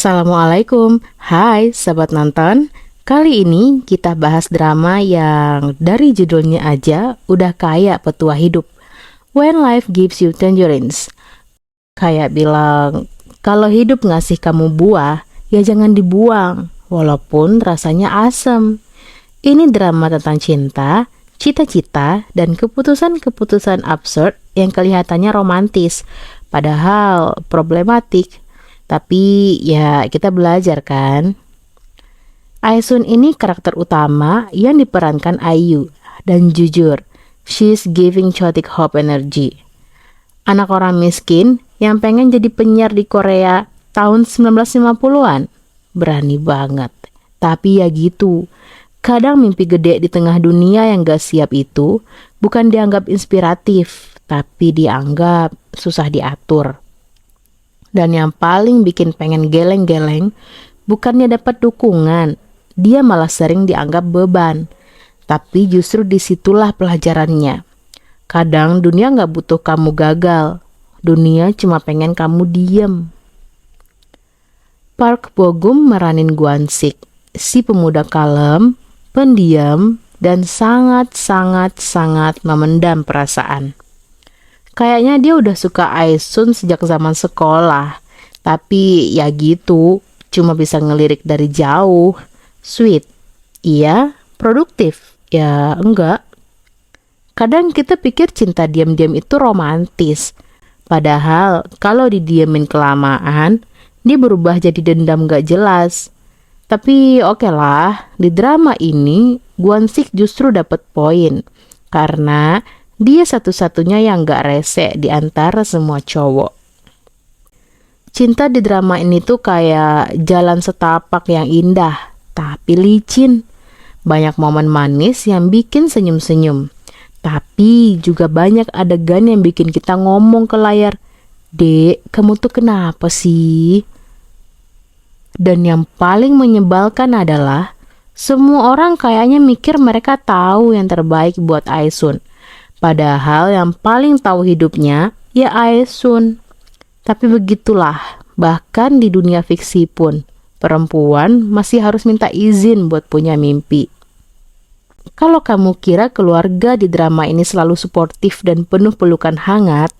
Assalamualaikum, hai sahabat nonton. Kali ini kita bahas drama yang dari judulnya aja udah kayak petua hidup. When Life Gives You Tangerines. Kayak bilang, kalau hidup ngasih kamu buah, ya jangan dibuang, walaupun rasanya asem. Ini drama tentang cinta, cita-cita, dan keputusan-keputusan absurd yang kelihatannya romantis, padahal problematik. Tapi ya kita belajar kan. Aesun ini karakter utama yang diperankan IU. Dan jujur, she's giving chaotic hope energy. Anak orang miskin yang pengen jadi penyiar di Korea tahun 1950-an. Berani banget. Tapi ya gitu, kadang mimpi gede di tengah dunia yang gak siap itu bukan dianggap inspiratif, tapi dianggap susah diatur. Dan yang paling bikin pengen geleng-geleng, bukannya dapat dukungan, dia malah sering dianggap beban. Tapi justru disitulah pelajarannya. Kadang dunia gak butuh kamu gagal, dunia cuma pengen kamu diem. Park Bo Gum meranin Gwan-sik, si pemuda kalem, pendiam, dan sangat memendam perasaan. Kayaknya dia udah suka Aesun sejak zaman sekolah. Tapi ya gitu, cuma bisa ngelirik dari jauh. Sweet, iya. Produktif, ya enggak. Kadang kita pikir cinta diam-diam itu romantis. Padahal kalau didiemin kelamaan, dia berubah jadi dendam gak jelas. Tapi oke lah, di drama ini Gwan-sik justru dapat poin. Karena dia satu-satunya yang gak rese di antara semua cowok. Cinta di drama ini tuh kayak jalan setapak yang indah, tapi licin. Banyak momen manis yang bikin senyum-senyum. Tapi juga banyak adegan yang bikin kita ngomong ke layar, "Dek, kamu tuh kenapa sih?" Dan yang paling menyebalkan adalah semua orang kayaknya mikir mereka tahu yang terbaik buat Aesun. Padahal yang paling tahu hidupnya ya Aesun. Tapi begitulah, bahkan di dunia fiksi pun, perempuan masih harus minta izin buat punya mimpi. Kalau kamu kira keluarga di drama ini selalu suportif dan penuh pelukan hangat,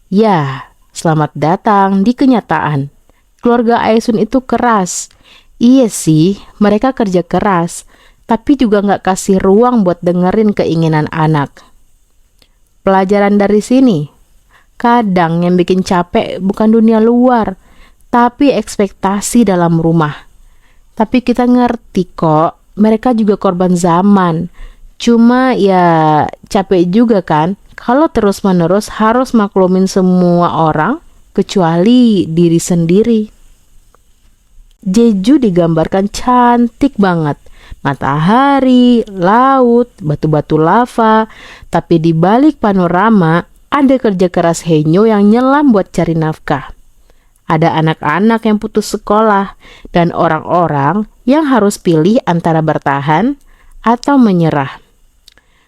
ya, selamat datang di kenyataan. Keluarga Aesun itu keras. Iya sih, mereka kerja keras, tapi juga gak kasih ruang buat dengerin keinginan anak. Pelajaran dari sini, kadang yang bikin capek bukan dunia luar, tapi ekspektasi dalam rumah. Tapi kita ngerti kok, mereka juga korban zaman. Cuma ya capek juga kan, kalau terus-menerus harus maklumin semua orang, kecuali diri sendiri. Jeju digambarkan cantik banget. Matahari, laut, batu-batu lava, tapi di balik panorama ada kerja keras Haenyeo yang nyelam buat cari nafkah. Ada anak-anak yang putus sekolah dan orang-orang yang harus pilih antara bertahan atau menyerah.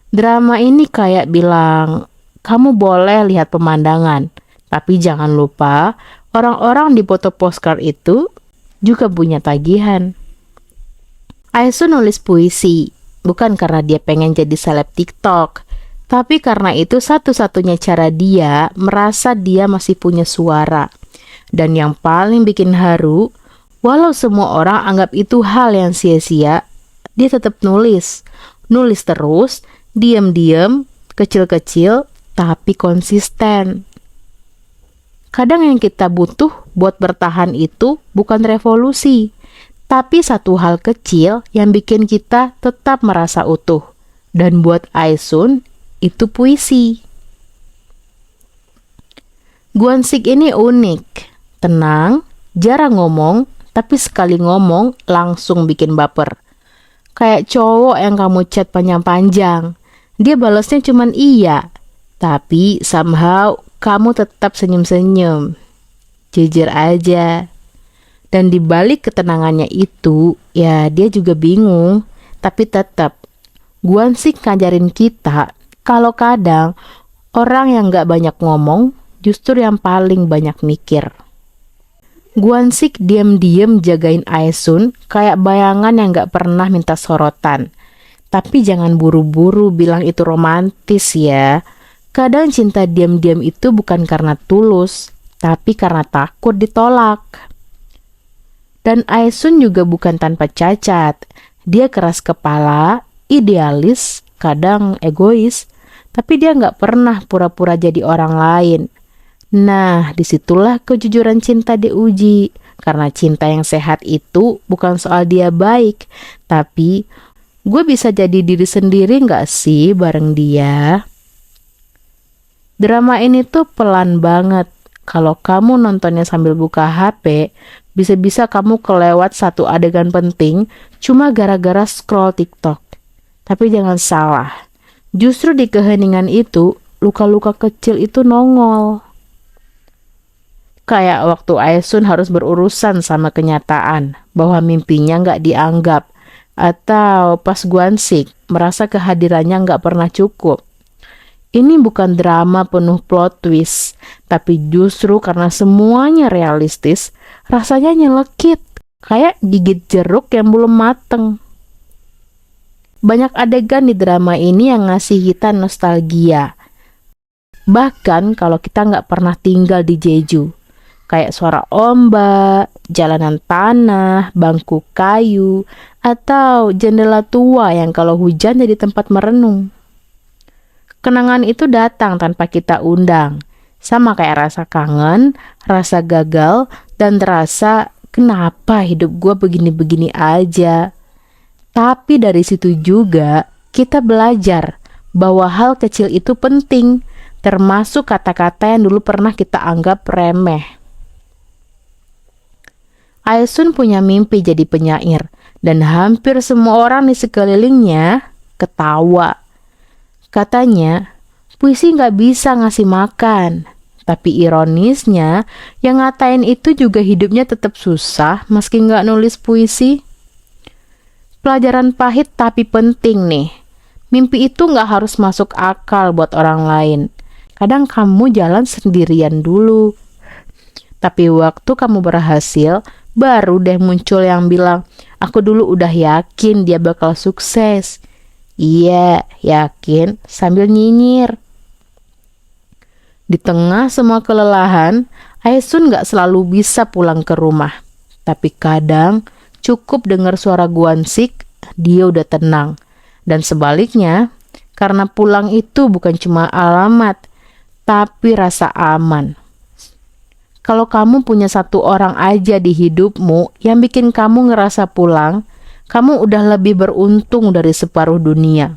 Drama ini kayak bilang, kamu boleh lihat pemandangan, tapi jangan lupa orang-orang di foto postcard itu juga punya tagihan. Aesun nulis puisi, bukan karena dia pengen jadi seleb TikTok, tapi karena itu satu-satunya cara dia merasa dia masih punya suara. Dan yang paling bikin haru, walau semua orang anggap itu hal yang sia-sia, dia tetap nulis. Nulis terus, diam-diam, kecil-kecil, tapi konsisten. Kadang yang kita butuh buat bertahan itu bukan revolusi, tapi satu hal kecil yang bikin kita tetap merasa utuh. Dan buat Aesun, itu puisi. Gwan-sik ini unik, tenang, jarang ngomong, tapi sekali ngomong langsung bikin baper. Kayak cowok yang kamu chat panjang-panjang, dia balasnya cuman iya, tapi somehow kamu tetap senyum-senyum. Jujur aja. Dan di balik ketenangannya itu, ya dia juga bingung. Tapi tetap, Gwan-sik ngajarin kita kalau kadang orang yang gak banyak ngomong justru yang paling banyak mikir. Gwansik diam-diam jagain Aesun kayak bayangan yang gak pernah minta sorotan. Tapi jangan buru-buru bilang itu romantis ya. Kadang cinta diam-diam itu bukan karena tulus, tapi karena takut ditolak. Dan Aesun juga bukan tanpa cacat. Dia keras kepala, idealis, kadang egois, tapi dia gak pernah pura-pura jadi orang lain. Nah, disitulah kejujuran cinta diuji. Karena cinta yang sehat itu bukan soal dia baik, tapi gue bisa jadi diri sendiri gak sih bareng dia? Drama ini tuh pelan banget. Kalau kamu nontonnya sambil buka HP, bisa-bisa kamu kelewat satu adegan penting cuma gara-gara scroll TikTok. Tapi jangan salah, justru di keheningan itu, luka-luka kecil itu nongol. Kayak waktu Aesun harus berurusan sama kenyataan bahwa mimpinya nggak dianggap, atau pas Gwansik merasa kehadirannya nggak pernah cukup. Ini bukan drama penuh plot twist, tapi justru karena semuanya realistis, rasanya nyelekit, kayak gigit jeruk yang belum mateng. Banyak adegan di drama ini yang ngasih kita nostalgia. Bahkan kalau kita nggak pernah tinggal di Jeju. Kayak suara ombak, jalanan tanah, bangku kayu, atau jendela tua yang kalau hujan jadi tempat merenung. Kenangan itu datang tanpa kita undang, sama kayak rasa kangen, rasa gagal, dan terasa kenapa hidup gue begini-begini aja. Tapi dari situ juga kita belajar bahwa hal kecil itu penting, termasuk kata-kata yang dulu pernah kita anggap remeh. Aesun punya mimpi jadi penyair, dan hampir semua orang di sekelilingnya ketawa. Katanya, puisi nggak bisa ngasih makan. Tapi ironisnya, yang ngatain itu juga hidupnya tetap susah meski nggak nulis puisi. Pelajaran pahit tapi penting nih. Mimpi itu nggak harus masuk akal buat orang lain. Kadang kamu jalan sendirian dulu. Tapi waktu kamu berhasil, baru deh muncul yang bilang, aku dulu udah yakin dia bakal sukses. Iya, yakin sambil nyinyir. Di tengah semua kelelahan, Aesun gak selalu bisa pulang ke rumah. Tapi kadang cukup dengar suara Gwansik, dia udah tenang. Dan sebaliknya, karena pulang itu bukan cuma alamat, tapi rasa aman. Kalau kamu punya satu orang aja di hidupmu yang bikin kamu ngerasa pulang, kamu udah lebih beruntung dari separuh dunia.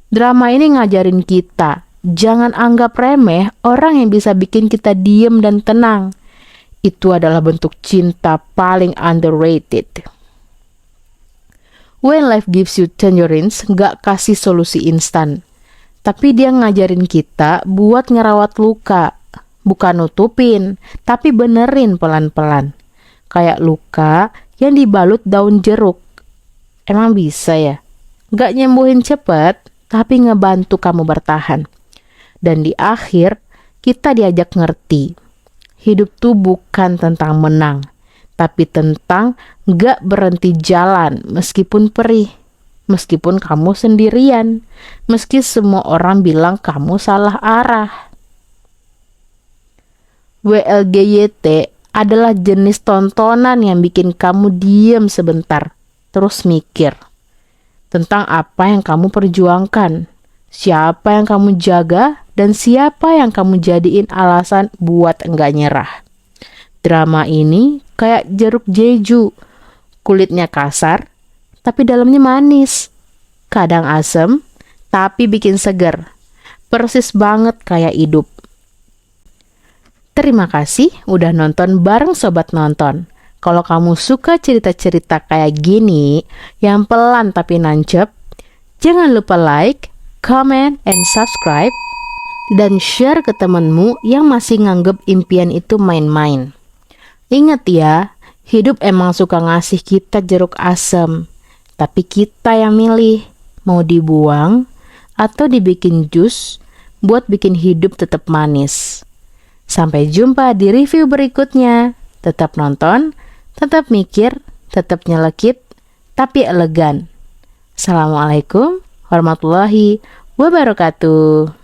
Drama ini ngajarin kita, jangan anggap remeh orang yang bisa bikin kita diem dan tenang. Itu adalah bentuk cinta paling underrated. When life gives you tangerines, gak kasih solusi instan. Tapi dia ngajarin kita buat ngerawat luka. Bukan nutupin, tapi benerin pelan-pelan. Kayak luka yang dibalut daun jeruk. Emang bisa ya? Gak nyembuhin cepet, tapi ngebantu kamu bertahan. Dan di akhir, kita diajak ngerti. Hidup tuh bukan tentang menang, tapi tentang gak berhenti jalan meskipun perih. Meskipun kamu sendirian. Meski semua orang bilang kamu salah arah. WLGYT adalah jenis tontonan yang bikin kamu diam sebentar, terus mikir tentang apa yang kamu perjuangkan, siapa yang kamu jaga, dan siapa yang kamu jadiin alasan buat enggak nyerah. Drama ini kayak jeruk Jeju, kulitnya kasar, tapi dalamnya manis. Kadang asem, tapi bikin seger. Persis banget kayak hidup. Terima kasih udah nonton bareng Sobat Nonton. Kalau kamu suka cerita-cerita kayak gini, yang pelan tapi nancep, jangan lupa like, comment, and subscribe, dan share ke temenmu yang masih nganggep impian itu main-main. Ingat ya, hidup emang suka ngasih kita jeruk asem, tapi kita yang milih, mau dibuang atau dibikin jus buat bikin hidup tetap manis. Sampai jumpa di review berikutnya. Tetap nonton, tetap mikir, tetap nyelekit, tapi elegan. Assalamualaikum warahmatullahi wabarakatuh.